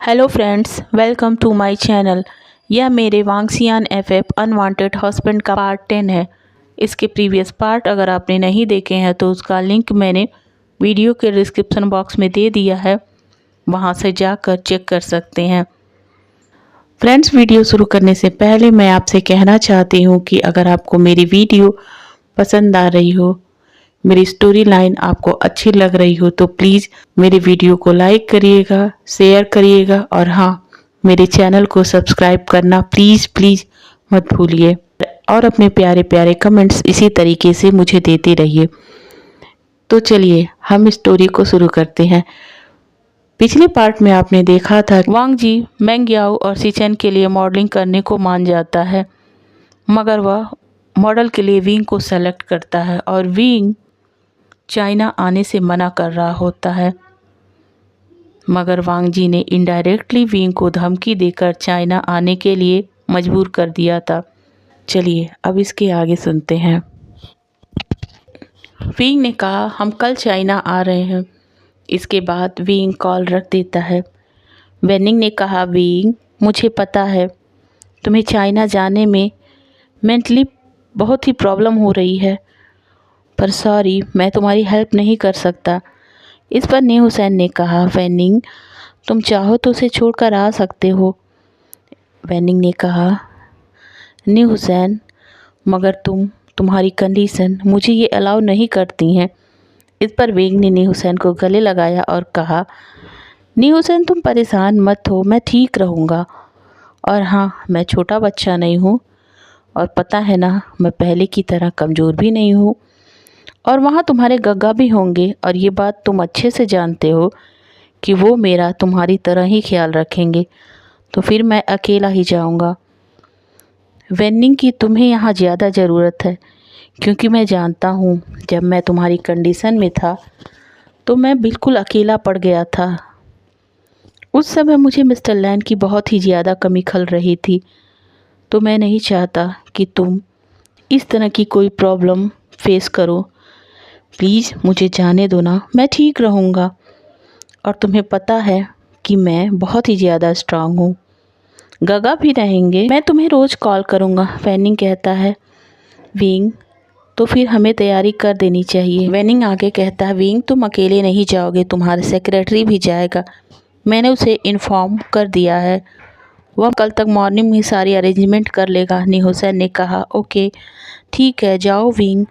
Hello friends, welcome to my channel. यह मेरे वांगसियान एफएफ अनवांटेड हस्बैंड का पार्ट 10 है। इसके प्रीवियस पार्ट अगर आपने नहीं देखे हैं तो उसका लिंक मैंने वीडियो के डिस्क्रिप्शन बॉक्स में दे दिया है, वहां से जाकर चेक कर सकते हैं। फ्रेंड्स, वीडियो शुरू करने से पहले मैं आपसे कहना चाहती हूँ कि अगर आपको मेरी वीडियो पसंद आ रही हो, मेरी स्टोरी लाइन आपको अच्छी लग रही हो तो प्लीज़ मेरी वीडियो को लाइक करिएगा, शेयर करिएगा और हाँ, मेरे चैनल को सब्सक्राइब करना प्लीज़ प्लीज़ मत भूलिए और अपने प्यारे प्यारे कमेंट्स इसी तरीके से मुझे देते रहिए। तो चलिए हम स्टोरी को शुरू करते हैं। पिछले पार्ट में आपने देखा था वांग जी मेंग याओ और सिचेन के लिए मॉडलिंग करने को मान जाता है, मगर वह मॉडल के लिए विंग को सेलेक्ट करता है और विंग चाइना आने से मना कर रहा होता है, मगर वांग जी ने इनडायरेक्टली विंग को धमकी देकर चाइना आने के लिए मजबूर कर दिया था। चलिए अब इसके आगे सुनते हैं। विंग ने कहा हम कल चाइना आ रहे हैं। इसके बाद विंग कॉल रख देता है। वेनिंग ने कहा विंग, मुझे पता है तुम्हें चाइना जाने में मेंटली बहुत ही प्रॉब्लम हो रही है, पर सॉरी मैं तुम्हारी हेल्प नहीं कर सकता। इस पर नी हुसैन ने कहा वेनिंग, तुम चाहो तो उसे छोड़कर आ सकते हो। वेनिंग ने कहा नी हुसैन, मगर तुम्हारी कंडीशन मुझे ये अलाउ नहीं करती हैं। इस पर वेंग ने नी हुसैन को गले लगाया और कहा नी हुसैन, तुम परेशान मत हो, मैं ठीक रहूँगा। और हाँ, मैं छोटा बच्चा नहीं हूँ और पता है ना, मैं पहले की तरह कमज़ोर भी नहीं हूँ और वहाँ तुम्हारे गग्गा भी होंगे और ये बात तुम अच्छे से जानते हो कि वो मेरा तुम्हारी तरह ही ख्याल रखेंगे, तो फिर मैं अकेला ही जाऊँगा। वेनिंग की तुम्हें यहाँ ज़्यादा ज़रूरत है, क्योंकि मैं जानता हूँ जब मैं तुम्हारी कंडीशन में था तो मैं बिल्कुल अकेला पड़ गया था। उस समय मुझे मिस्टर लैन की बहुत ही ज़्यादा कमी खल रही थी, तो मैं नहीं चाहता कि तुम इस तरह की कोई प्रॉब्लम फेस करो। प्लीज़ मुझे जाने दो ना, मैं ठीक रहूँगा और तुम्हें पता है कि मैं बहुत ही ज़्यादा स्ट्रांग हूँ। गगा भी रहेंगे, मैं तुम्हें रोज़ कॉल करूँगा। वेनिंग कहता है विंग, तो फिर हमें तैयारी कर देनी चाहिए। वेनिंग आगे कहता है विंग, तुम अकेले नहीं जाओगे, तुम्हारे सेक्रेटरी भी जाएगा, मैंने उसे इन्फॉर्म कर दिया है, वह कल तक मॉर्निंग में सारी अरेंजमेंट कर लेगा। नी हुसैन ने कहा ओके ठीक है, जाओ विंग,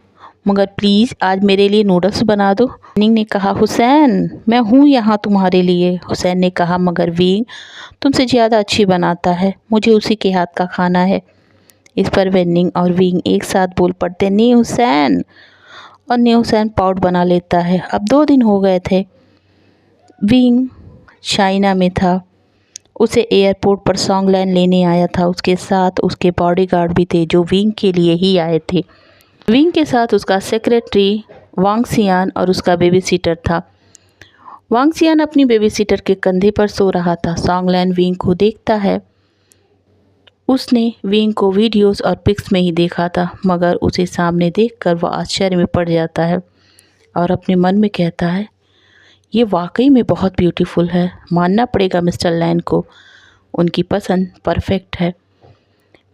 मगर प्लीज़ आज मेरे लिए नूडल्स बना दो। विंग ने कहा हुसैन, मैं हूँ यहाँ तुम्हारे लिए। हुसैन ने कहा मगर विंग तुमसे ज़्यादा अच्छी बनाता है, मुझे उसी के हाथ का खाना है। इस पर वेनिंग और विंग एक साथ बोल पड़ते नी हुसैन, और नी हुसैन पाउड बना लेता है। अब 2 दिन हो गए थे विंग चाइना में था, उसे एयरपोर्ट पर सॉन्गलैन लेने आया था, उसके साथ उसके बॉडीगार्ड भी थे जो विंग के लिए ही आए थे। विंग के साथ उसका सेक्रेटरी वांगसियान और उसका बेबी सीटर था। वांगसियान अपनी बेबी सीटर के कंधे पर सो रहा था। सॉन्गलैन विंग को देखता है। उसने विंग को वीडियोस और पिक्स में ही देखा था, मगर उसे सामने देखकर वह आश्चर्य में पड़ जाता है और अपने मन में कहता है ये वाकई में बहुत ब्यूटीफुल है, मानना पड़ेगा मिस्टर लैन को, उनकी पसंद परफेक्ट है।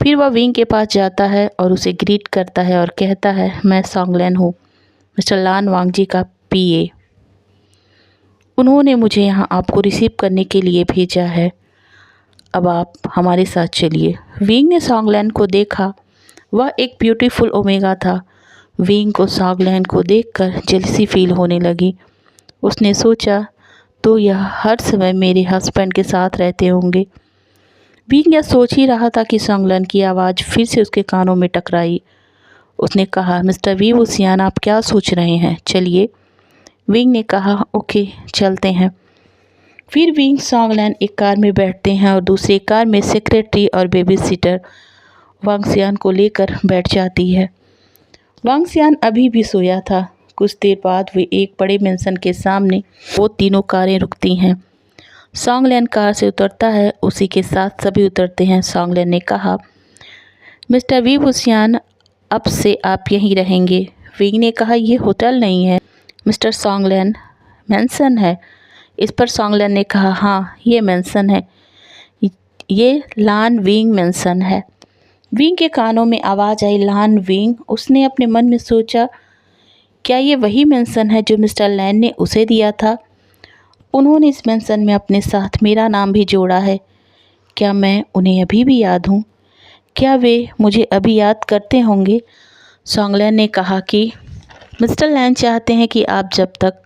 फिर वह विंग के पास जाता है और उसे ग्रीट करता है और कहता है मैं सॉन्गलैन हूँ, मिस्टर लान वांग जी का पीए। उन्होंने मुझे यहाँ आपको रिसीव करने के लिए भेजा है, अब आप हमारे साथ चलिए। विंग ने सॉन्गलैन को देखा, वह एक ब्यूटीफुल ओमेगा था। विंग को सॉन्गलैन को देखकर जेलसी फील होने लगी। उसने सोचा तो यह हर समय मेरे हस्बैंड के साथ रहते होंगे। विंग यह सोच ही रहा था कि सॉन्गलैन की आवाज़ फिर से उसके कानों में टकराई। उसने कहा मिस्टर वी वुसियान, आप क्या सोच रहे हैं, चलिए। विंग ने कहा ओके चलते हैं। फिर विंग सॉन्गलैन एक कार में बैठते हैं और दूसरी कार में सेक्रेटरी और बेबी सीटर वांगसियान को लेकर बैठ जाती है। वांगसियान अभी भी सोया था। कुछ देर बाद वे एक बड़े मेंशन के सामने वो तीनों कारें रुकती हैं। सॉन्गलैन कार से उतरता है, उसी के साथ सभी उतरते हैं। सॉन्गलैन ने कहा मिस्टर वी वुसियान, अब से आप यहीं रहेंगे। विंग ने कहा ये होटल नहीं है मिस्टर सॉन्गलैन, मेंशन है, इस पर सॉन्गलैन ने कहा, हाँ ये मेंशन है, ये लान विंग मेंशन है। विंग के कानों में आवाज़ आई, लान विंग। उसने अपने मन में सोचा, क्या ये वही मेंशन है जो मिस्टर लैन ने उसे दिया था? उन्होंने इस मेंशन में अपने साथ मेरा नाम भी जोड़ा है। क्या मैं उन्हें अभी भी याद हूँ? क्या वे मुझे अभी याद करते होंगे? सॉन्गलैन ने कहा कि मिस्टर लैन चाहते हैं कि आप जब तक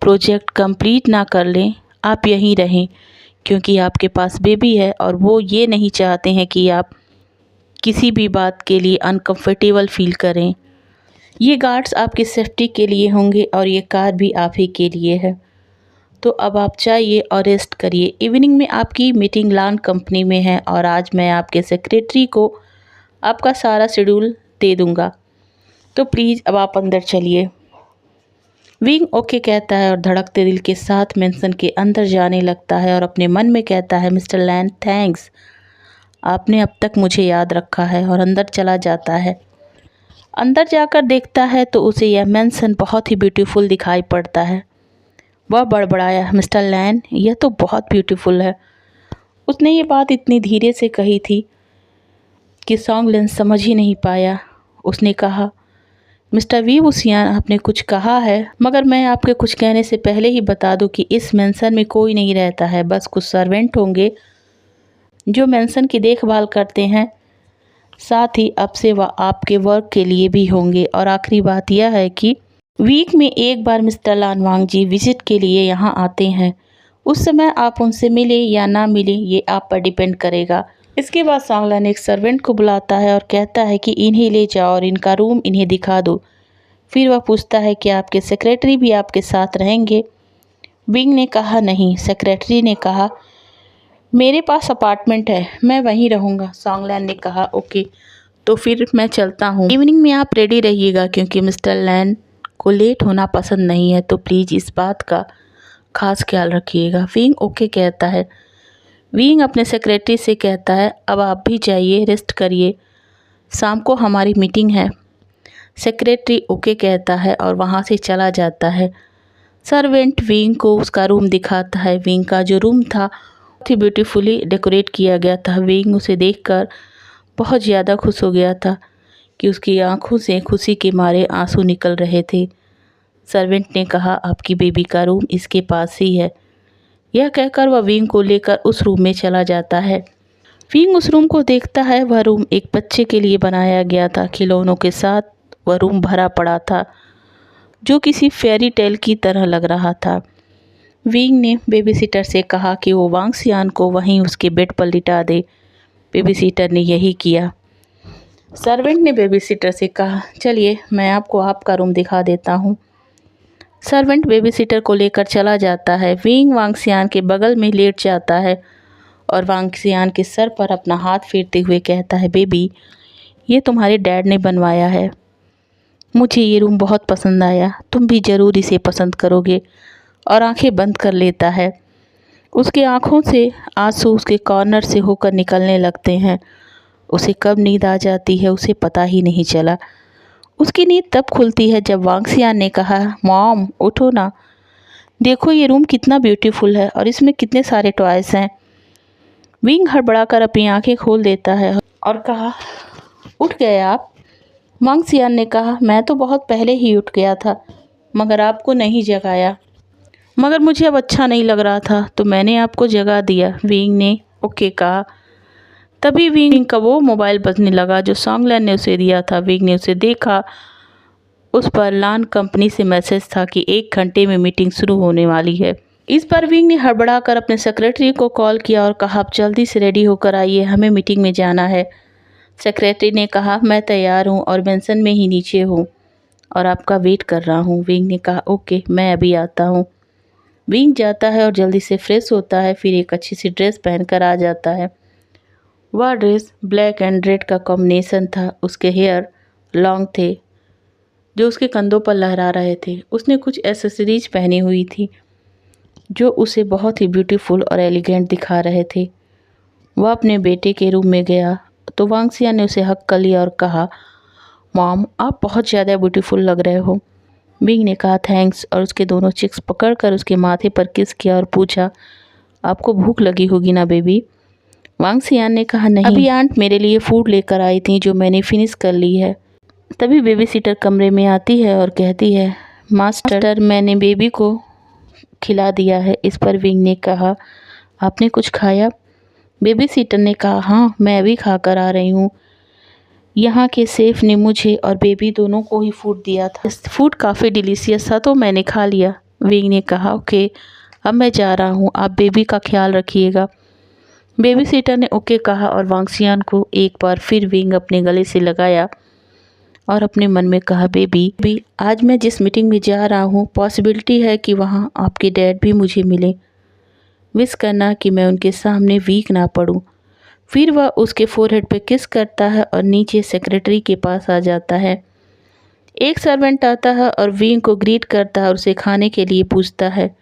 प्रोजेक्ट कंप्लीट ना कर लें आप यहीं रहें, क्योंकि आपके पास बेबी है और वो ये नहीं चाहते हैं कि आप किसी भी बात के लिए अनकंफर्टेबल फील करें। ये गार्ड्स आपकी सेफ्टी के लिए होंगे और ये कार भी आप ही के लिए है। तो अब आप जाइए और रेस्ट करिए। इवनिंग में आपकी मीटिंग लान कंपनी में है और आज मैं आपके सेक्रेटरी को आपका सारा शेड्यूल दे दूँगा, तो प्लीज़ अब आप अंदर चलिए। विंग ओके कहता है और धड़कते दिल के साथ मेंशन के अंदर जाने लगता है और अपने मन में कहता है, मिस्टर लैन थैंक्स, आपने अब तक मुझे याद रखा है, और अंदर चला जाता है। अंदर जाकर देखता है तो उसे यह मेंशन बहुत ही ब्यूटीफुल दिखाई पड़ता है। वह बड़बड़ाया, मिस्टर लैन यह तो बहुत ब्यूटीफुल है। उसने ये बात इतनी धीरे से कही थी कि सॉन्गलैन समझ ही नहीं पाया। उसने कहा, मिस्टर वी वुसियान आपने कुछ कहा है, मगर मैं आपके कुछ कहने से पहले ही बता दूं कि इस मेंशन में कोई नहीं रहता है, बस कुछ सर्वेंट होंगे जो मेंशन की देखभाल करते हैं। साथ ही अब से वह आपके वर्क के लिए भी होंगे। और आखिरी बात यह है कि वीक में एक बार मिस्टर लान वांग जी विजिट के लिए यहाँ आते हैं। उस समय आप उनसे मिले या ना मिले ये आप पर डिपेंड करेगा। इसके बाद सॉन्गलैन एक सर्वेंट को बुलाता है और कहता है कि इन्हें ले जाओ और इनका रूम इन्हें दिखा दो। फिर वह पूछता है कि आपके सेक्रेटरी भी आपके साथ रहेंगे? विंग ने कहा, नहीं। सेक्रेटरी ने कहा, मेरे पास अपार्टमेंट है, मैं वहीं रहूँगा। सॉन्गलैन ने कहा, ओके तो फिर मैं चलता हूँ। इवनिंग में आप रेडी रहिएगा क्योंकि मिस्टर लैन को लेट होना पसंद नहीं है, तो प्लीज़ इस बात का खास ख्याल रखिएगा। विंग ओके कहता है। विंग अपने सेक्रेटरी से कहता है, अब आप भी जाइए, रेस्ट करिए, शाम को हमारी मीटिंग है। सेक्रेटरी ओके कहता है और वहाँ से चला जाता है। सर्वेंट विंग को उसका रूम दिखाता है। विंग का जो रूम था बहुत ही ब्यूटीफुली डेकोरेट किया गया था। विंग उसे देखकर बहुत ज़्यादा खुश हो गया था कि उसकी आंखों से खुशी के मारे आंसू निकल रहे थे। सर्वेंट ने कहा, आपकी बेबी का रूम इसके पास ही है। यह कहकर वह विंग को लेकर उस रूम में चला जाता है। विंग उस रूम को देखता है। वह रूम एक बच्चे के लिए बनाया गया था। खिलौनों के साथ वह रूम भरा पड़ा था जो किसी फेरी टेल की तरह लग रहा था। विंग ने बेबीसिटर से कहा कि वो वांग सियान को वहीं उसके बेड पर लिटा दे। बेबीसिटर ने यही किया। सर्वेंट ने बेबीसिटर से कहा, चलिए मैं आपको आपका रूम दिखा देता हूँ। सर्वेंट बेबीसिटर को लेकर चला जाता है। विंग वांग सियान के बगल में लेट जाता है और वांग सियान के सर पर अपना हाथ फेरते हुए कहता है, बेबी ये तुम्हारे डैड ने बनवाया है, मुझे ये रूम बहुत पसंद आया, तुम भी ज़रूर इसे पसंद करोगे। और आंखें बंद कर लेता है। उसकी आंखों से आंसू उसके कॉर्नर से होकर निकलने लगते हैं। उसे कब नींद आ जाती है उसे पता ही नहीं चला। उसकी नींद तब खुलती है जब वांग सियान ने कहा, मॉम उठो ना, देखो ये रूम कितना ब्यूटीफुल है और इसमें कितने सारे टॉयज़ हैं। विंग हड़बड़ाकर अपनी आंखें खोल देता है और कहा, उठ गए आप? वांग सियान ने कहा, मैं तो बहुत पहले ही उठ गया था, मगर आपको नहीं जगाया। मगर मुझे अब अच्छा नहीं लग रहा था तो मैंने आपको जगा दिया। विंग ने ओके कहा। तभी विंग का वो मोबाइल बजने लगा जो सॉन्गलैन ने उसे दिया था। विंग ने उसे देखा। उस पर लान कंपनी से मैसेज था कि 1 घंटे में मीटिंग शुरू होने वाली है। इस पर विंग ने हड़बड़ाकर अपने सेक्रेटरी को कॉल किया और कहा, आप जल्दी से रेडी होकर आइए, हमें मीटिंग में जाना है। सेक्रेटरी ने कहा, मैं तैयार हूँ और मेंशन में ही नीचे हूँ और आपका वेट कर रहा हूँ। विंग ने कहा, ओके मैं अभी आता हूँ। विंग जाता है और जल्दी से फ्रेश होता है, फिर एक अच्छी सी ड्रेस पहनकर आ जाता है। वह ड्रेस ब्लैक एंड रेड का कॉम्बिनेशन था। उसके हेयर लॉन्ग थे जो उसके कंधों पर लहरा रहे थे। उसने कुछ एसेसरीज पहनी हुई थी जो उसे बहुत ही ब्यूटीफुल और एलिगेंट दिखा रहे थे। वह अपने बेटे के रूम में गया तो वांग सियान ने उसे हक कर लिया और कहा, मॉम आप बहुत ज़्यादा ब्यूटीफुल लग रहे हो। विंग ने कहा थैंक्स और उसके दोनों चिक्स पकड़कर उसके माथे पर किस किया और पूछा, आपको भूख लगी होगी ना बेबी? वांग सियान ने कहा नहीं, अभी आंट मेरे लिए फूड लेकर आई थी जो मैंने फिनिश कर ली है। तभी बेबी सीटर कमरे में आती है और कहती है, मास्टर मैंने बेबी को खिला दिया है। इस पर विंग ने कहा, आपने कुछ खाया? बेबी सीटर ने कहा, हाँ मैं अभी खा कर आ रही हूँ। यहाँ के शेफ ने मुझे और बेबी दोनों को ही फूड दिया था। फूड काफ़ी डिलीशियस था तो मैंने खा लिया। विंग ने कहा, ओके अब मैं जा रहा हूँ, आप बेबी का ख्याल रखिएगा। बेबी सीटर ने ओके कहा और वांग सियान को एक बार फिर विंग अपने गले से लगाया और अपने मन में कहा, बेबी आज मैं जिस मीटिंग में जा रहा हूँ पॉसिबिलिटी है कि वहाँ आपके डैड भी मुझे मिले। विश करना कि मैं उनके सामने वीक ना पड़ूँ। फिर वह उसके फोरहेड पे किस करता है और नीचे सेक्रेटरी के पास आ जाता है। एक सर्वेंट आता है और विंग को ग्रीट करता है और उसे खाने के लिए पूछता है।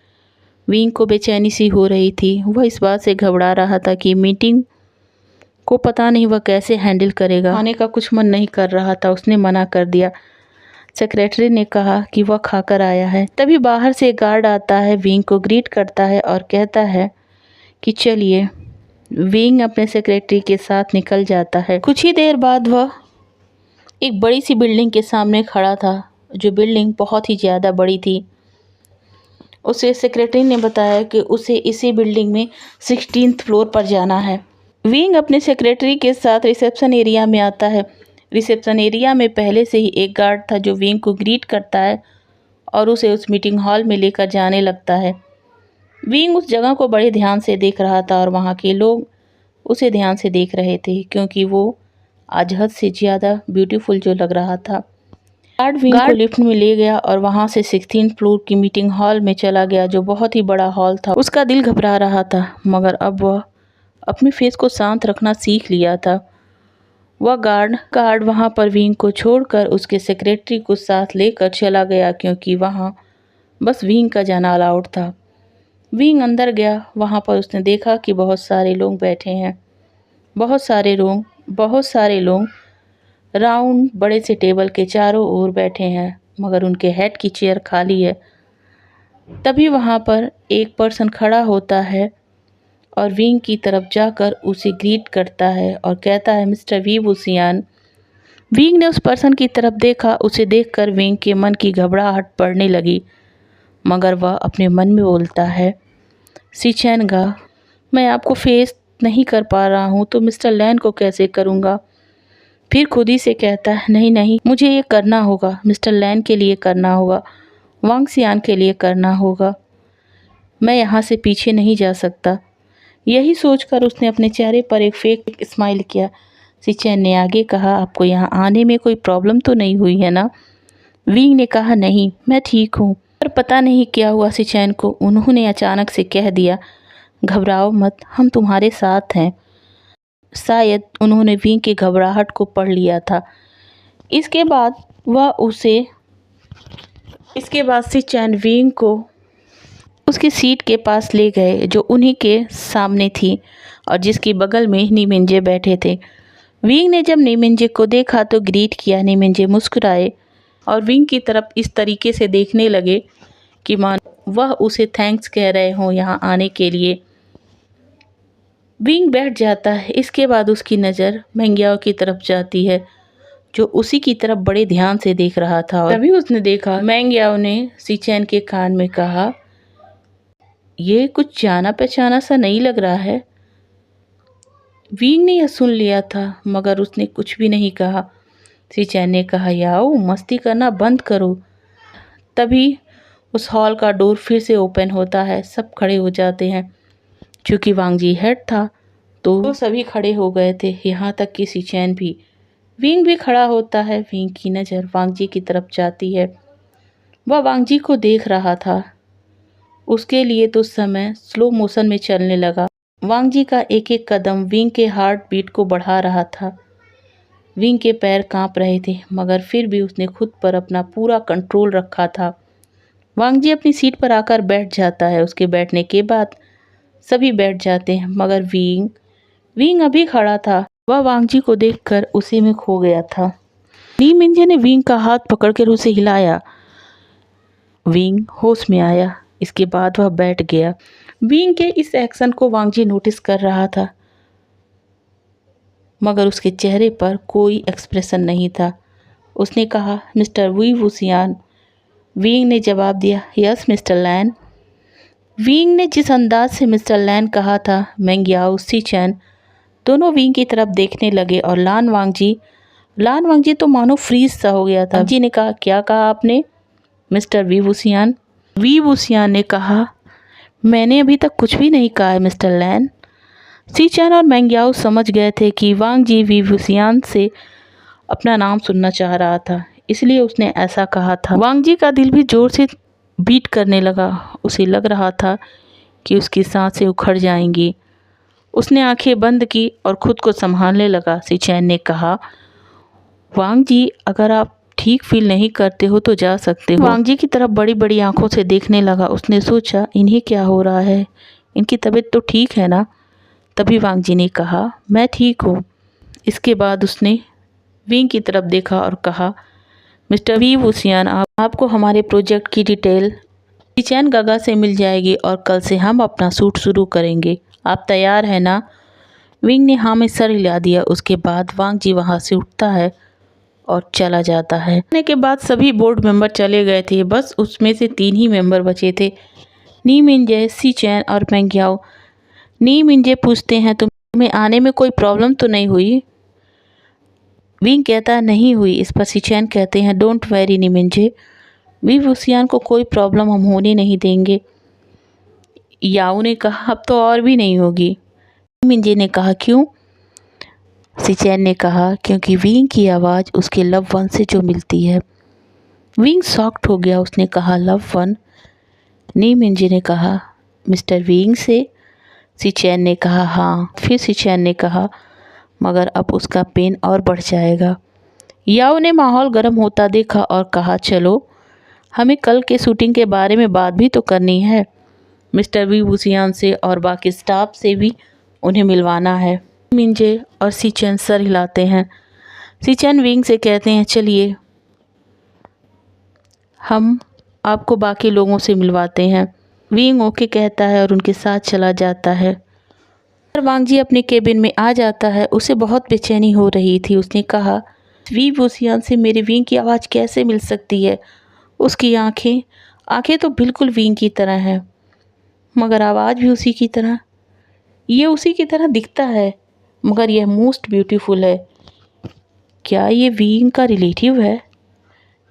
विंग को बेचैनी सी हो रही थी। वह इस बात से घबरा रहा था कि मीटिंग को पता नहीं वह कैसे हैंडल करेगा। खाने का कुछ मन नहीं कर रहा था, उसने मना कर दिया। सेक्रेटरी ने कहा कि वह खाकर आया है। तभी बाहर से एक गार्ड आता है, विंग को ग्रीट करता है और कहता है कि चलिए। विंग अपने सेक्रेटरी के साथ निकल जाता है। कुछ ही देर बाद वह एक बड़ी सी बिल्डिंग के सामने खड़ा था, जो बिल्डिंग बहुत ही ज़्यादा बड़ी थी। उसे सेक्रेटरी ने बताया कि उसे इसी बिल्डिंग में 16th फ्लोर पर जाना है। विंग अपने सेक्रेटरी के साथ रिसेप्शन एरिया में आता है। रिसेप्शन एरिया में पहले से ही एक गार्ड था जो विंग को ग्रीट करता है और उसे उस मीटिंग हॉल में लेकर जाने लगता है। विंग उस जगह को बड़े ध्यान से देख रहा था और वहाँ के लोग उसे ध्यान से देख रहे थे क्योंकि वो आज हद से ज़्यादा ब्यूटीफुल जो लग रहा था। गार्ड विंग को लिफ्ट में ले गया और वहाँ से 16th फ्लोर की मीटिंग हॉल में चला गया, जो बहुत ही बड़ा हॉल था। उसका दिल घबरा रहा था मगर अब वह अपने फेस को शांत रखना सीख लिया था। वह गार्ड वहाँ पर विंग को छोड़कर उसके सेक्रेटरी को साथ लेकर चला गया क्योंकि वहाँ बस विंग का जाना अलाउड था। विंग अंदर गया। वहाँ पर उसने देखा कि बहुत सारे लोग बैठे हैं। बहुत सारे लोग राउंड बड़े से टेबल के चारों ओर बैठे हैं मगर उनके हेड की चेयर खाली है। तभी वहाँ पर एक पर्सन खड़ा होता है और विंग की तरफ जाकर उसे ग्रीट करता है और कहता है, मिस्टर वी बुसियान। विंग ने उस पर्सन की तरफ देखा। उसे देखकर विंग के मन की घबराहट बढ़ने लगी मगर वह अपने मन में बोलता है, सिचेनगा, मैं आपको फेस नहीं कर पा रहा हूँ तो मिस्टर लैन को कैसे करूँगा। फिर खुद ही से कहता है, नहीं मुझे ये करना होगा, मिस्टर लैन के लिए करना होगा, वांग सियान के लिए करना होगा, मैं यहाँ से पीछे नहीं जा सकता। यही सोचकर उसने अपने चेहरे पर एक फेक स्माइल किया। सिचेन ने आगे कहा, आपको यहाँ आने में कोई प्रॉब्लम तो नहीं हुई है ना? विंग ने कहा, नहीं मैं ठीक हूँ। पर पता नहीं क्या हुआ सिचेन को, उन्होंने अचानक से कह दिया, घबराओ मत, हम तुम्हारे साथ हैं। शायद उन्होंने विंग की घबराहट को पढ़ लिया था। इसके बाद सिचेन विंग को उसकी सीट के पास ले गए जो उन्हीं के सामने थी और जिसकी बगल में नीमिंजे बैठे थे। विंग ने जब नीमिंजे को देखा तो ग्रीट किया। नीमिंजे मुस्कुराए और विंग की तरफ इस तरीके से देखने लगे कि मानो वह उसे थैंक्स कह रहे हों यहाँ आने के लिए। विंग बैठ जाता है। इसके बाद उसकी नज़र मैंग्याओ की तरफ जाती है जो उसी की तरफ बड़े ध्यान से देख रहा था। और तभी उसने देखा मैंग्याओ ने सिचेन के कान में कहा, ये कुछ जाना पहचाना सा नहीं लग रहा है। विंग ने यह सुन लिया था मगर उसने कुछ भी नहीं कहा। सिचेन ने कहा, याओ मस्ती करना बंद करो। तभी उस हॉल का डोर फिर से ओपन होता है। सब खड़े हो जाते हैं। चूँकि वांग जी हेड था तो सभी खड़े हो गए थे, यहाँ तक कि सिचेन भी। विंग भी खड़ा होता है। विंग की नज़र वांग जी की तरफ जाती है। वह वांग जी को देख रहा था। उसके लिए तो समय स्लो मोशन में चलने लगा। वांग जी का एक एक कदम विंग के हार्ट बीट को बढ़ा रहा था। विंग के पैर कांप रहे थे मगर फिर भी उसने खुद पर अपना पूरा कंट्रोल रखा था। वांग जी अपनी सीट पर आकर बैठ जाता है। उसके बैठने के बाद सभी बैठ जाते हैं मगर विंग अभी खड़ा था। वह वांग जी को देखकर उसी में खो गया था। नीमिंजे ने विंग का हाथ पकड़कर उसे हिलाया। विंग होश में आया। इसके बाद वह बैठ गया। विंग के इस एक्शन को वांग जी नोटिस कर रहा था, मगर उसके चेहरे पर कोई एक्सप्रेशन नहीं था। उसने कहा, मिस्टर वी वुसियान। विंग ने जवाब दिया, यस मिस्टर लैन। विंग ने जिस अंदाज से मिस्टर लैन कहा था, मेंग्याओ सीचैन दोनों विंग की तरफ देखने लगे और लान वांग जी तो मानो फ्रीज सा हो गया था। जी ने कहा, क्या कहा आपने मिस्टर वी वुसियान? वी वुसियान ने कहा, मैंने अभी तक कुछ भी नहीं कहा है मिस्टर लैन। सीचैन और मेंग्याओ समझ गए थे कि वांग जी वी वुसियान से अपना नाम सुनना चाह रहा था, इसलिए उसने ऐसा कहा था। वांग जी का दिल भी जोर से बीट करने लगा। उसे लग रहा था कि उसकी सांसें उखड़ जाएंगी। उसने आंखें बंद की और खुद को संभालने लगा। सीचैन ने कहा, वांग जी, अगर आप ठीक फील नहीं करते हो तो जा सकते हो। वांग जी की तरफ बड़ी बड़ी आंखों से देखने लगा। उसने सोचा, इन्हें क्या हो रहा है, इनकी तबीयत तो ठीक है ना? तभी वांग जी ने कहा, मैं ठीक हूँ। इसके बाद उसने विंग की तरफ देखा और कहा, मिस्टर वी वुसियान, आपको हमारे प्रोजेक्ट की डिटेल सीचैन गागा से मिल जाएगी और कल से हम अपना शूट शुरू करेंगे। आप तैयार हैं ना? विंग ने हाँ में सर हिला दिया। उसके बाद वांग जी वहाँ से उठता है और चला जाता है। आने के बाद सभी बोर्ड मेंबर चले गए थे, बस उसमें से 3 ही मेंबर बचे थे, नी मिंजे, सीचैन और मेंग्याओ। नी मिंजे पूछते हैं, तुम्हें आने में कोई प्रॉब्लम तो नहीं हुई? विंग कहता है, नहीं हुई। इस पर सीचैन कहते हैं, डोंट वरी नी मिंजे, वी वुसियान को कोई प्रॉब्लम हम होने नहीं देंगे। याओ ने कहा, अब तो और भी नहीं होगी। नी मिंजे ने कहा, क्यों? सीचैन ने कहा, क्योंकि विंग की आवाज़ उसके लव वन से जो मिलती है। विंग शॉक्ड हो गया। उसने कहा, लव वन? नी मिंजे ने कहा, मिस्टर विंग से? सीचैन ने कहा, हाँ। फिर सीचैन ने कहा, मगर अब उसका पेन और बढ़ जाएगा। याओ ने माहौल गर्म होता देखा और कहा, चलो हमें कल के शूटिंग के बारे में बात भी तो करनी है। मिस्टर वी वुसियान से और बाकी स्टाफ से भी उन्हें मिलवाना है। मिंजे और सीचैन सर हिलाते हैं। सीचैन विंग से कहते हैं, चलिए हम आपको बाकी लोगों से मिलवाते हैं। विंग ओके कहता है और उनके साथ चला जाता है। वांग जी अपने केबिन में आ जाता है। उसे बहुत बेचैनी हो रही थी। उसने कहा, वी वुसियान से मेरे विंग की आवाज़ कैसे मिल सकती है? उसकी आंखें तो बिल्कुल विंग की तरह हैं, मगर आवाज़ भी उसी की तरह। ये उसी की तरह दिखता है, मगर यह मोस्ट ब्यूटीफुल है। क्या ये विंग का रिलेटिव है?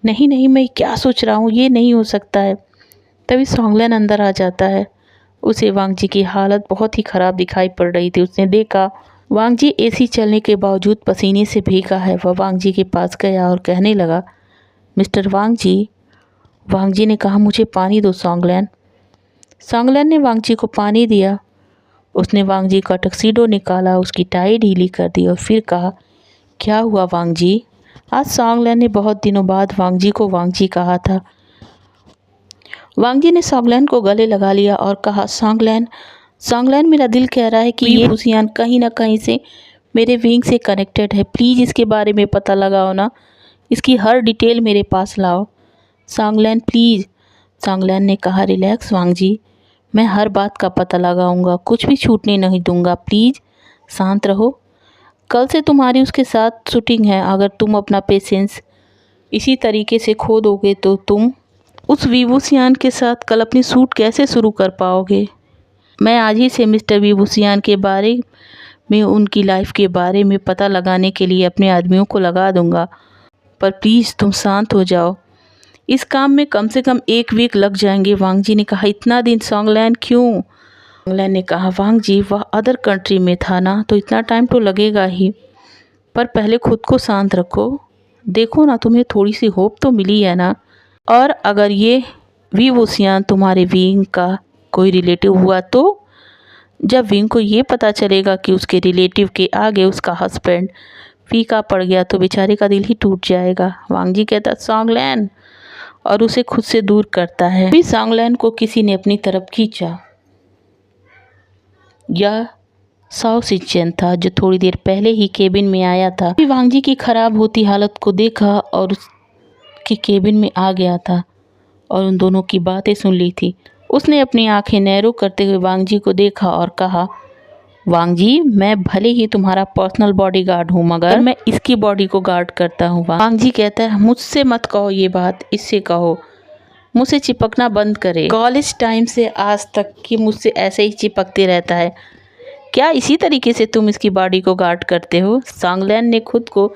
नहीं नहीं, मैं क्या सोच रहा हूँ, ये नहीं हो सकता है। तभी सॉन्गलैन अंदर आ जाता है। उसे वांग जी की हालत बहुत ही ख़राब दिखाई पड़ रही थी। उसने देखा वांग जी एसी चलने के बावजूद पसीने से भीगा है। वह वांग जी के पास गया और कहने लगा, मिस्टर वांग जी। वांग जी ने कहा, मुझे पानी दो सॉन्गलैन। सॉन्गलैन ने वांग जी को पानी दिया। उसने वांग जी का टक्सीडो निकाला, उसकी टाई ढीली कर दी और फिर कहा, क्या हुआ वांग जी? आज सॉन्गलैन ने बहुत दिनों बाद वांग जी को वांग जी कहा था। वांग जी ने सॉन्गलैन को गले लगा लिया और कहा, सॉन्गलैन, मेरा दिल कह रहा है कि ये वुसियान कहीं ना कहीं से मेरे विंग से कनेक्टेड है। प्लीज़ इसके बारे में पता लगाओ ना, इसकी हर डिटेल मेरे पास लाओ। सॉन्गलैन प्लीज़। सॉन्गलैन ने कहा, रिलैक्स वांग जी, मैं हर बात का पता लगाऊंगा, कुछ भी छूटने नहीं दूंगा। प्लीज़ शांत रहो। कल से तुम्हारी उसके साथ शूटिंग है। अगर तुम अपना पेशेंस इसी तरीके से खो दोगे तो तुम उस विवुसियान के साथ कल अपनी शूट कैसे शुरू कर पाओगे? मैं आज ही से मिस्टर विवुसियान के बारे में, उनकी लाइफ के बारे में पता लगाने के लिए अपने आदमियों को लगा दूंगा, पर प्लीज़ तुम शांत हो जाओ। इस काम में कम से कम 1 वीक लग जाएंगे। वांग जी ने कहा, इतना दिन सॉन्गलैन क्यों? सॉन्गलैन ने कहा, वांग जी, वह अदर कंट्री में था ना, तो इतना टाइम तो लगेगा ही, पर पहले खुद को शांत रखो। देखो ना, तुम्हें थोड़ी सी होप तो मिली है ना। और अगर ये विवुसियान तुम्हारे विंग का कोई रिलेटिव हुआ तो जब विंग को ये पता चलेगा कि उसके रिलेटिव के आगे उसका हस्बैंड फीका पड़ गया तो बेचारे का दिल ही टूट जाएगा। वांग जी कहता, सॉन्गलैन, और उसे खुद से दूर करता है। फिर सॉन्गलैन को किसी ने अपनी तरफ खींचा। यह साओ सीचैन था, जो थोड़ी देर पहले ही केबिन में आया था। वांग जी की खराब होती हालत को देखा और उसके केबिन में आ गया था और उन दोनों की बातें सुन ली थी। उसने अपनी आंखें नैरो करते हुए वांग जी को देखा और कहा, वांग जी, मैं भले ही तुम्हारा पर्सनल बॉडीगार्ड हूँ, मगर मैं इसकी बॉडी को गार्ड करता हूँ। वांग जी कहता है, मुझसे मत कहो ये बात, इससे कहो मुझसे चिपकना बंद करे। कॉलेज टाइम से आज तक कि मुझसे ऐसे ही चिपकते रहता है। क्या इसी तरीके से तुम इसकी बॉडी को गार्ड करते हो? सांगलैन ने खुद को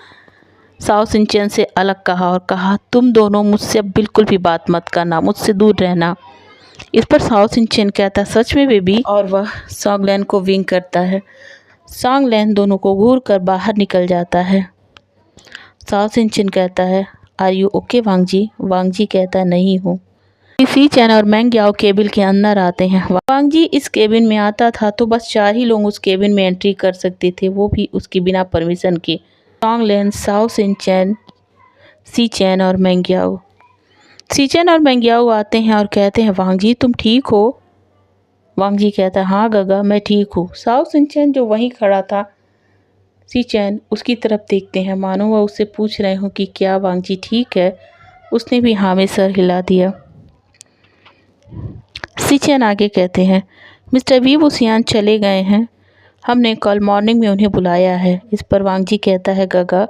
साओ सिंचेन से अलग कहा और कहा, तुम दोनों मुझसे अब बिल्कुल भी बात मत करना, मुझसे दूर रहना। इस पर साओ सिंचेन कहता, सच में बेबी? और वह सांगलैन को विंग करता है। सांगलैन दोनों को घूर कर बाहर निकल जाता है। साओ सिंचेन कहता है, आर यू ओके वांग जी? वांग जी कहता है, नहीं हूँ। सी चैन और मैंग याओ केबिन के अंदर आते हैं। वांग जी इस केबिन में आता था तो बस 4 ही लोग उस केबिन में एंट्री कर सकते थे, वो भी उसकी बिना परमिशन के। सांगलैन, साओ सिंचेन, सी चैन और मैंग याओ। सी चैन और मैंग याओ आते हैं और कहते हैं, वांग जी तुम ठीक हो? वांग जी कहता है, हाँ गगा मैं ठीक हूँ। साओ सिंचेन जो वहीं खड़ा था, सी चैन उसकी तरफ देखते हैं मानो वह उससे पूछ रहे हो कि क्या वांग जी ठीक है। उसने भी हाँ में सर हिला दिया। सी चैन आगे कहते हैं, मिस्टर वी वुसियान चले गए हैं, हमने कल मॉर्निंग में उन्हें बुलाया है। इस पर वांग जी कहता है, गगा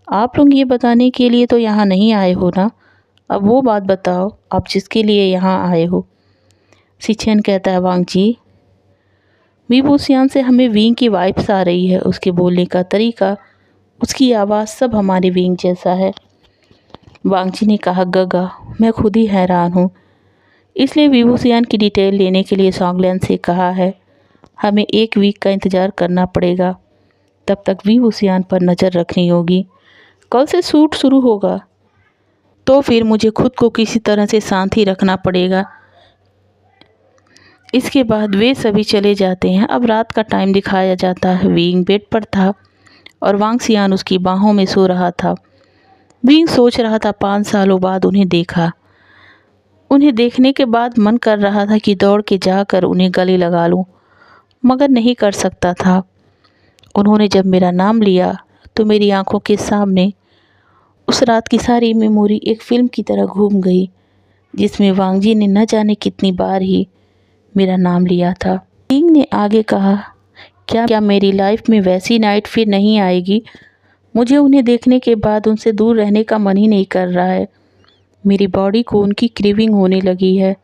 आप लोग ये बताने के लिए तो यहाँ नहीं आए हो ना, अब वो बात बताओ आप जिसके लिए यहाँ आए हो। सी चैन कहता है, वांग जी वी वुसियान से हमें विंग की वाइब्स आ रही है, उसके बोलने का तरीका, उसकी आवाज़ सब हमारे विंग जैसा है। वांग जी ने कहा, गगा मैं खुद ही हैरान हूँ, इसलिए वी वुसियान की डिटेल लेने के लिए सांगलैन से कहा है, हमें 1 वीक का इंतज़ार करना पड़ेगा, तब तक वी वुसियान पर नज़र रखनी होगी। कल से शूट शुरू होगा तो फिर मुझे खुद को किसी तरह से शांत ही रखना पड़ेगा। इसके बाद वे सभी चले जाते हैं। अब रात का टाइम दिखाया जाता है। विंग बेड पर था और वांग सियान उसकी बाहों में सो रहा था। विंग सोच रहा था 5 सालों बाद उन्हें देखा। उन्हें देखने के बाद मन कर रहा था कि दौड़ के जाकर उन्हें गले लगा लूं, मगर नहीं कर सकता था। उन्होंने जब मेरा नाम लिया तो मेरी आंखों के सामने उस रात की सारी मेमोरी एक फ़िल्म की तरह घूम गई, जिसमें वांग जी ने न जाने कितनी बार ही मेरा नाम लिया था। किंग ने आगे कहा, क्या मेरी लाइफ में वैसी नाइट फिर नहीं आएगी? मुझे उन्हें देखने के बाद उनसे दूर रहने का मन ही नहीं कर रहा है। मेरी बॉडी को उनकी क्रेविंग होने लगी है।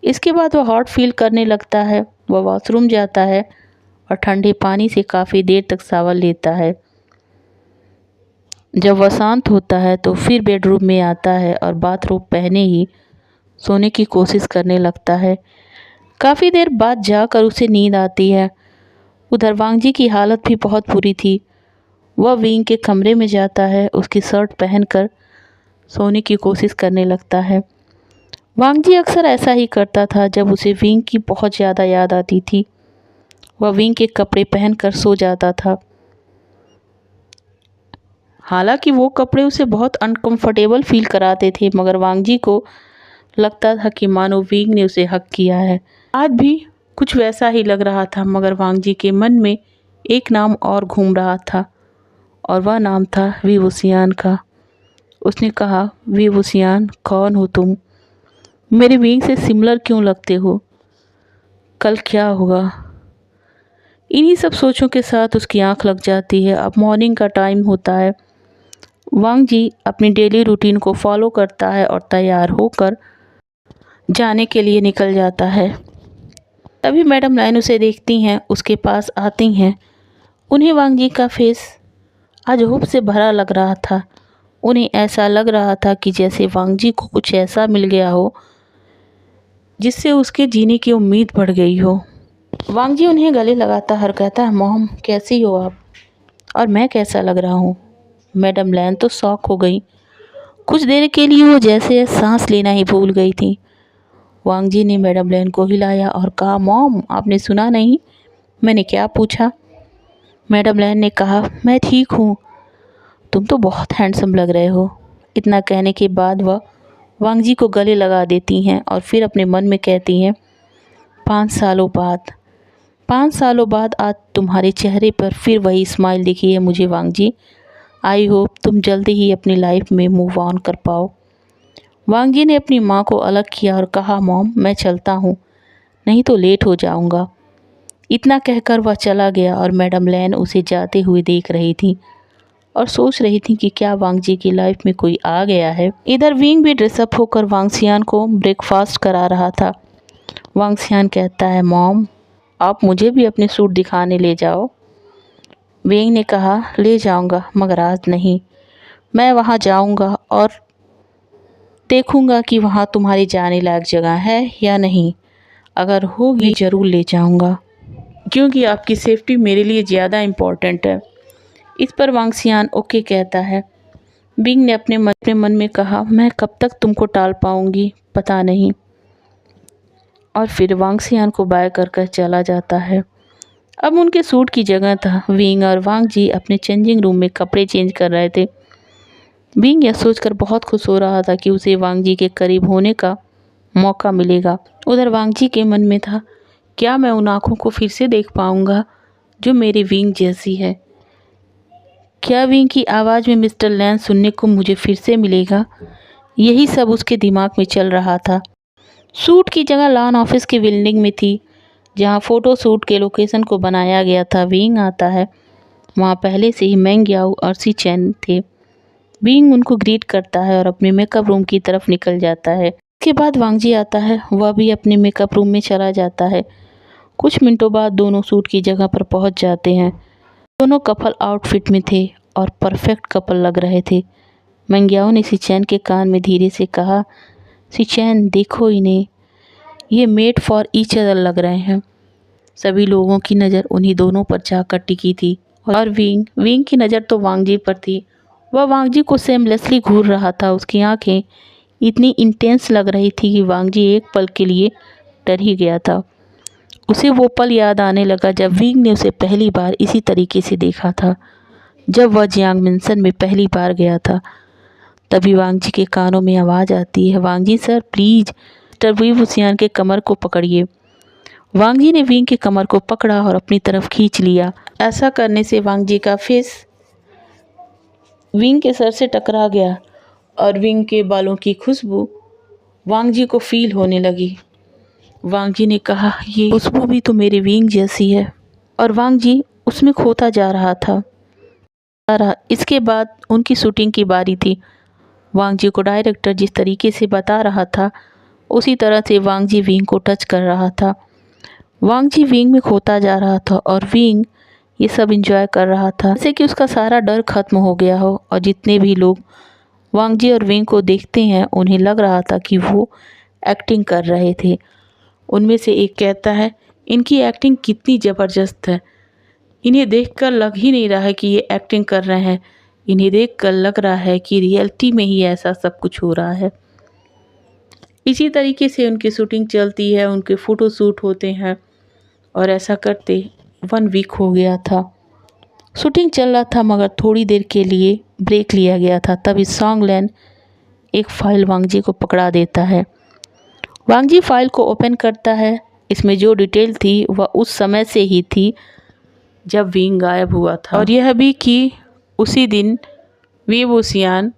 इसके बाद वह हॉट फील करने लगता है। वह वॉशरूम जाता है और ठंडे पानी से काफ़ी देर तक शावर लेता है। जब वह शांत होता है तो फिर बेडरूम में आता है और बाथरोब पहने ही सोने की कोशिश करने लगता है। काफ़ी देर बाद जाकर उसे नींद आती है। उधर वांग जी की हालत भी बहुत बुरी थी। वह विंग के कमरे में जाता है, उसकी शर्ट पहनकर सोने की कोशिश करने लगता है। वांग जी अक्सर ऐसा ही करता था जब उसे विंग की बहुत ज़्यादा याद आती थी। वह विंग के कपड़े पहनकर सो जाता था। हालांकि वो कपड़े उसे बहुत अनकंफर्टेबल फील कराते थे, मगर वांग जी को लगता था कि मानो विंग ने उसे हक किया है। आज भी कुछ वैसा ही लग रहा था, मगर वांग जी के मन में एक नाम और घूम रहा था और वह नाम था वी वुसियान का। उसने कहा, वी वुसियान कौन हो तुम? मेरे विंग से सिमिलर क्यों लगते हो? कल क्या होगा? इन्हीं सब सोचों के साथ उसकी आंख लग जाती है। अब मॉर्निंग का टाइम होता है। वांग जी अपनी डेली रूटीन को फॉलो करता है और तैयार होकर जाने के लिए निकल जाता है। तभी मैडम लाइन उसे देखती हैं, उसके पास आती हैं। उन्हें वांग जी का फेस आज होप से भरा लग रहा था। उन्हें ऐसा लग रहा था कि जैसे वांग जी को कुछ ऐसा मिल गया हो जिससे उसके जीने की उम्मीद बढ़ गई हो। वांग जी उन्हें गले लगाता है और कहता है, मॉम कैसी हो आप? और मैं कैसा लग रहा हूँ? मैडम लैन तो शॉक हो गई। कुछ देर के लिए वो जैसे सांस लेना ही भूल गई थी। वांग जी ने मैडम लैन को हिलाया और कहा, मॉम आपने सुना नहीं मैंने क्या पूछा? मैडम लैन ने कहा, मैं ठीक हूँ, तुम तो बहुत हैंडसम लग रहे हो। इतना कहने के बाद वह वांग जी को गले लगा देती हैं और फिर अपने मन में कहती हैं, 5 सालों बाद 5 सालों बाद आज तुम्हारे चेहरे पर फिर वही स्माइल दिखी है मुझे वांग जी। आई होप तुम जल्दी ही अपनी लाइफ में मूव ऑन कर पाओ। वांग जी ने अपनी माँ को अलग किया और कहा, मॉम मैं चलता हूँ, नहीं तो लेट हो जाऊँगा। इतना कहकर वह चला गया और मैडम लैन उसे जाते हुए देख रही थी और सोच रही थी कि क्या वांग जी की लाइफ में कोई आ गया है। इधर विंग भी ड्रेसअप होकर वांग सियान को ब्रेकफास्ट करा रहा था। वांग सियान कहता है, मॉम आप मुझे भी अपने सूट दिखाने ले जाओ। विंग ने कहा, ले जाऊंगा मगर आज नहीं, मैं वहाँ जाऊंगा और देखूंगा कि वहाँ तुम्हारी जाने लायक जगह है या नहीं। अगर होगी ज़रूर ले जाऊंगा, क्योंकि आपकी सेफ्टी मेरे लिए ज़्यादा इम्पोर्टेंट है। इस पर वांग सियान ओके कहता है। विंग ने अपने मन में कहा, मैं कब तक तुमको टाल पाऊंगी पता नहीं। और फिर वांग सियान को बाय कर चला जाता है। अब उनके सूट की जगह था। विंग और वांग जी अपने चेंजिंग रूम में कपड़े चेंज कर रहे थे। विंग यह सोचकर बहुत खुश हो रहा था कि उसे वांग जी के करीब होने का मौका मिलेगा। उधर वांग जी के मन में था, क्या मैं उन आँखों को फिर से देख पाऊंगा जो मेरी विंग जैसी है? क्या विंग की आवाज़ में मिस्टर लैन सुनने को मुझे फिर से मिलेगा? यही सब उसके दिमाग में चल रहा था। सूट की जगह लॉन ऑफिस की बिल्डिंग में थी, जहां फ़ोटो शूट के लोकेशन को बनाया गया था। विंग आता है। वहां पहले से ही मेंग याओ और सी चैन थे। विंग उनको ग्रीट करता है और अपने मेकअप रूम की तरफ निकल जाता है। इसके बाद वांग जी आता है। वह भी अपने मेकअप रूम में चला जाता है। कुछ मिनटों बाद दोनों सूट की जगह पर पहुंच जाते हैं। दोनों कपल आउटफिट में थे और परफेक्ट कपल लग रहे थे। मेंग याओ ने सी चैन के कान में धीरे से कहा, सी चैन देखो इन्हें, ये मेड फॉर ईच अदर लग रहे हैं। सभी लोगों की नज़र उन्हीं दोनों पर जाकर टिकी थी और विंग की नज़र तो वांग जी पर थी। वह वांग जी को सेमलेसली घूर रहा था। उसकी आंखें इतनी इंटेंस लग रही थी कि वांग जी एक पल के लिए डर ही गया था। उसे वो पल याद आने लगा जब विंग ने उसे पहली बार इसी तरीके से देखा था, जब वह जियांग मिन्सन में पहली बार गया था। तभी वांग जी के कानों में आवाज़ आती है, वांग जी सर प्लीज़ मिस्टर वी वुसियान के कमर को पकड़िए। वांग जी ने विंग के कमर को पकड़ा और अपनी तरफ खींच लिया। ऐसा करने से वांग जी का फेस विंग के सर से टकरा गया और विंग के बालों की खुशबू वांग जी को फील होने लगी। वांग जी ने कहा, ये खुशबू भी तो मेरी विंग जैसी है। और वांग जी उसमें खोता जा रहा था। इसके बाद उनकी शूटिंग की बारी थी। वांग जी को डायरेक्टर जिस तरीके से बता रहा था, उसी तरह से वांग जी विंग को टच कर रहा था। वांग जी विंग में खोता जा रहा था और विंग ये सब एंजॉय कर रहा था, जैसे कि उसका सारा डर खत्म हो गया हो। और जितने भी लोग वांग जी और विंग को देखते हैं, उन्हें लग रहा था कि वो एक्टिंग कर रहे थे। उनमें से एक कहता है, इनकी एक्टिंग कितनी ज़बरदस्त है, इन्हें देखकर लग ही नहीं रहा है कि ये एक्टिंग कर रहे हैं, इन्हें देखकर लग रहा है कि रियलिटी में ही ऐसा सब कुछ हो रहा है। इसी तरीके से उनकी शूटिंग चलती है, उनके फ़ोटो शूट होते हैं और ऐसा करते 1 वीक हो गया था। शूटिंग चल रहा था मगर थोड़ी देर के लिए ब्रेक लिया गया था। तभी सॉन्ग लैन एक फ़ाइल वांग जी को पकड़ा देता है। वांग जी फाइल को ओपन करता है। इसमें जो डिटेल थी वह उस समय से ही थी जब विंग गायब हुआ था, और यह भी कि उसी दिन वी वुसियान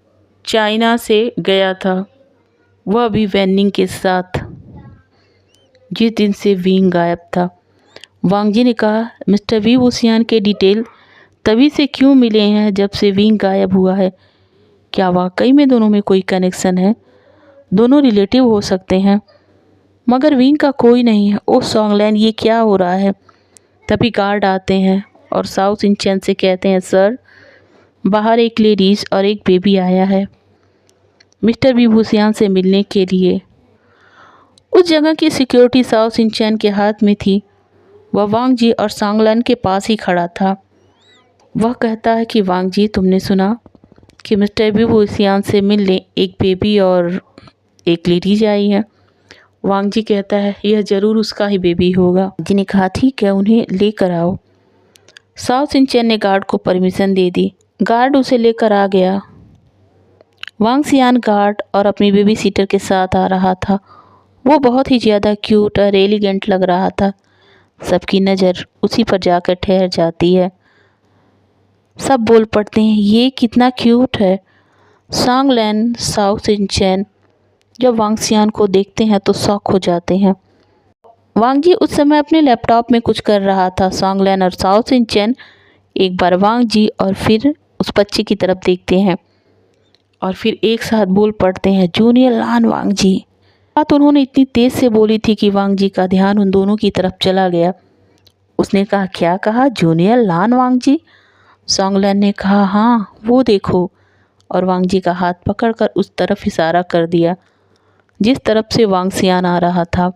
चाइना से गया था, वह भी वेनिंग के साथ, जिस दिन से विंग गायब था। वांग जी ने कहा, मिस्टर वी वुसियान के डिटेल तभी से क्यों मिले हैं जब से विंग गायब हुआ है? क्या वाकई में दोनों में कोई कनेक्शन है? दोनों रिलेटिव हो सकते हैं मगर विंग का कोई नहीं है। ओ सॉन्ग लैन, ये क्या हो रहा है? तभी गार्ड आते हैं और साउथ इंचन से कहते हैं, सर बाहर एक लेडीज़ और एक बेबी आया है मिस्टर वी वुसियान से मिलने के लिए। उस जगह की सिक्योरिटी साउथ इंचन के हाथ में थी। वह वांग जी और सॉन्गलन के पास ही खड़ा था। वह कहता है कि वांग जी, तुमने सुना कि मिस्टर वी वुसियान से मिलने एक बेबी और एक लेडीज आई है? वांग जी कहता है, यह ज़रूर उसका ही बेबी होगा। जी ने कहा, ठीक है, उन्हें लेकर आओ। साउथ इंचन ने गार्ड को परमिशन दे दी। गार्ड उसे लेकर आ गया। वांग सियान गार्ड और अपनी बेबी सीटर के साथ आ रहा था। वो बहुत ही ज़्यादा क्यूट और एलिगेंट लग रहा था। सबकी नज़र उसी पर जाकर ठहर जाती है। सब बोल पड़ते हैं, ये कितना क्यूट है। सॉन्ग लैन, साउथ इंचन जब वांग सियान को देखते हैं तो शॉक हो जाते हैं। वांग जी उस समय अपने लैपटॉप में कुछ कर रहा था। सॉन्गलैन और साओ सिंचेन एक बार वांग जी और फिर उस बच्चे की तरफ देखते हैं और फिर एक साथ बोल पड़ते हैं, जूनियर लान वांग जी। बात उन्होंने इतनी तेज से बोली थी कि वांग जी का ध्यान उन दोनों की तरफ चला गया। उसने कहा, क्या कहा, जूनियर लान वांग जी? सॉन्गलैन ने कहा, हाँ वो देखो, और वांग जी का हाथ पकड़कर उस तरफ इशारा कर दिया जिस तरफ से वांग सियान आ रहा था।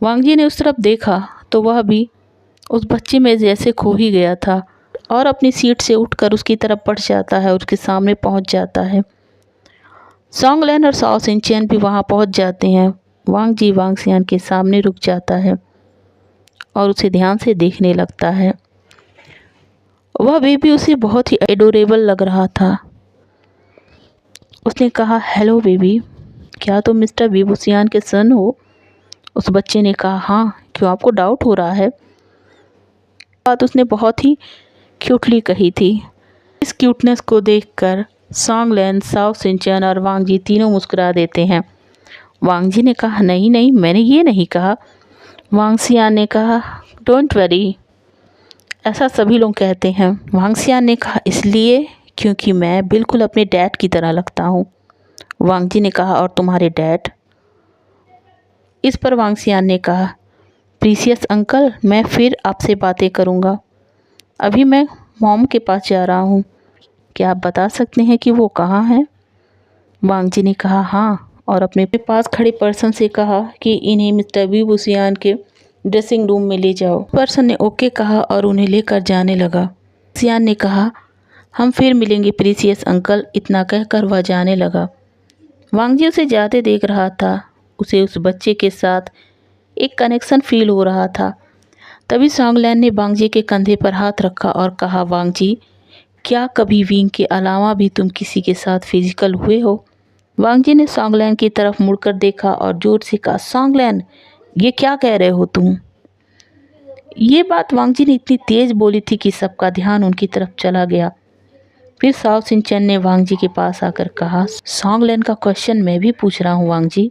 वांग जी ने उस तरफ देखा तो वह भी उस बच्चे में जैसे खो ही गया था और अपनी सीट से उठकर उसकी तरफ बढ़ जाता है, उसके सामने पहुंच जाता है। सॉन्गलैन और साओ सिंचेन भी वहां पहुंच जाते हैं। वांग जी वांग सियान के सामने रुक जाता है और उसे ध्यान से देखने लगता है। वह बेबी उसे बहुत ही एडोरेबल लग रहा था। उसने कहा, हेलो बेबी, क्या तुम मिस्टर वीवूसियान के सन हो? उस बच्चे ने कहा, हाँ, क्यों आपको डाउट हो रहा है? बात उसने बहुत ही क्यूटली कही थी। इस क्यूटनेस को देखकर सॉन्गलैन, साओ सिंचेन और वांग जी तीनों मुस्कुरा देते हैं। वांग जी ने कहा, नहीं नहीं, मैंने ये नहीं कहा। वांग सियान ने कहा, डोंट वरी, ऐसा सभी लोग कहते हैं। वांग सियान ने कहा, इसलिए क्योंकि मैं बिल्कुल अपने डैड की तरह लगता हूँ। वांग जी ने कहा, और तुम्हारे डैड? इस पर वांग सियान ने कहा, प्रीसियस अंकल, मैं फिर आपसे बातें करूँगा। अभी मैं मॉम के पास जा रहा हूँ। क्या आप बता सकते हैं कि वो कहाँ हैं? वांग जी ने कहा, हाँ, और अपने पास खड़े पर्सन से कहा कि इन्हें मिस्टर वीवूसियान के ड्रेसिंग रूम में ले जाओ। पर्सन ने ओके कहा और उन्हें लेकर जाने लगा। सियान ने कहा, हम फिर मिलेंगे प्रीसियस अंकल। इतना कहकर वह जाने लगा। वांग जी उसे जाते देख रहा था। उसे उस बच्चे के साथ एक कनेक्शन फील हो रहा था। तभी सॉन्गलैन ने वांग जी के कंधे पर हाथ रखा और कहा, वांग जी, क्या कभी विंग के अलावा भी तुम किसी के साथ फिजिकल हुए हो? वांग जी ने सॉन्गलैन की तरफ मुड़कर देखा और जोर से कहा, सॉन्गलैन, ये क्या कह रहे हो तुम? ये बात वांग जी ने इतनी तेज बोली थी कि सबका ध्यान उनकी तरफ चला गया। फिर साओ सिंचेन ने वांग जी के पास आकर कहा, सॉन्गलैन का क्वेश्चन मैं भी पूछ रहा हूँ वांग जी,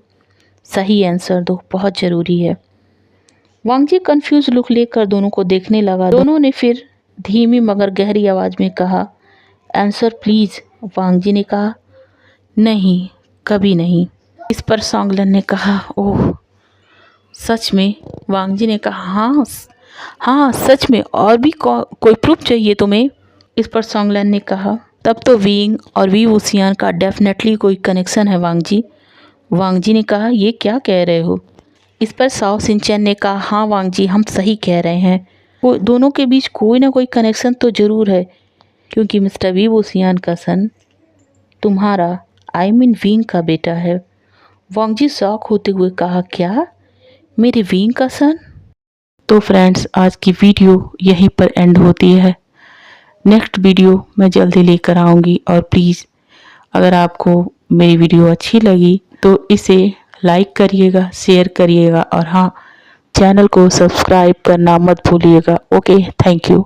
सही आंसर दो, बहुत ज़रूरी है। वांग जी कंफ्यूज लुक लेकर दोनों को देखने लगा। दोनों ने फिर धीमी मगर गहरी आवाज़ में कहा, आंसर प्लीज़। वांग जी ने कहा, नहीं, कभी नहीं। इस पर सॉन्गलैन ने कहा, ओह सच में? वांग जी ने कहा, हाँ हाँ सच में, और भी कोई प्रूफ चाहिए तुम्हें? इस पर सॉन्गलैन ने कहा, तब तो विंग और वीवूसियान का डेफिनेटली कोई कनेक्शन है वांग जी। वांग जी ने कहा, ये क्या कह रहे हो? इस पर साओ सिंचेन ने कहा, हाँ वांग जी, हम सही कह रहे हैं। वो दोनों के बीच कोई ना कोई कनेक्शन तो ज़रूर है, क्योंकि मिस्टर वीवूसियान का सन तुम्हारा, आई मीन विंग का बेटा है। वांग जी शॉक होते हुए कहा, क्या, मेरे विंग का सन? तो फ्रेंड्स, आज की वीडियो यहीं पर एंड होती है। नेक्स्ट वीडियो मैं जल्दी लेकर आऊँगी। और प्लीज़, अगर आपको मेरी वीडियो अच्छी लगी तो इसे लाइक करिएगा, शेयर करिएगा और हाँ, चैनल को सब्सक्राइब करना मत भूलिएगा। Okay, thank you.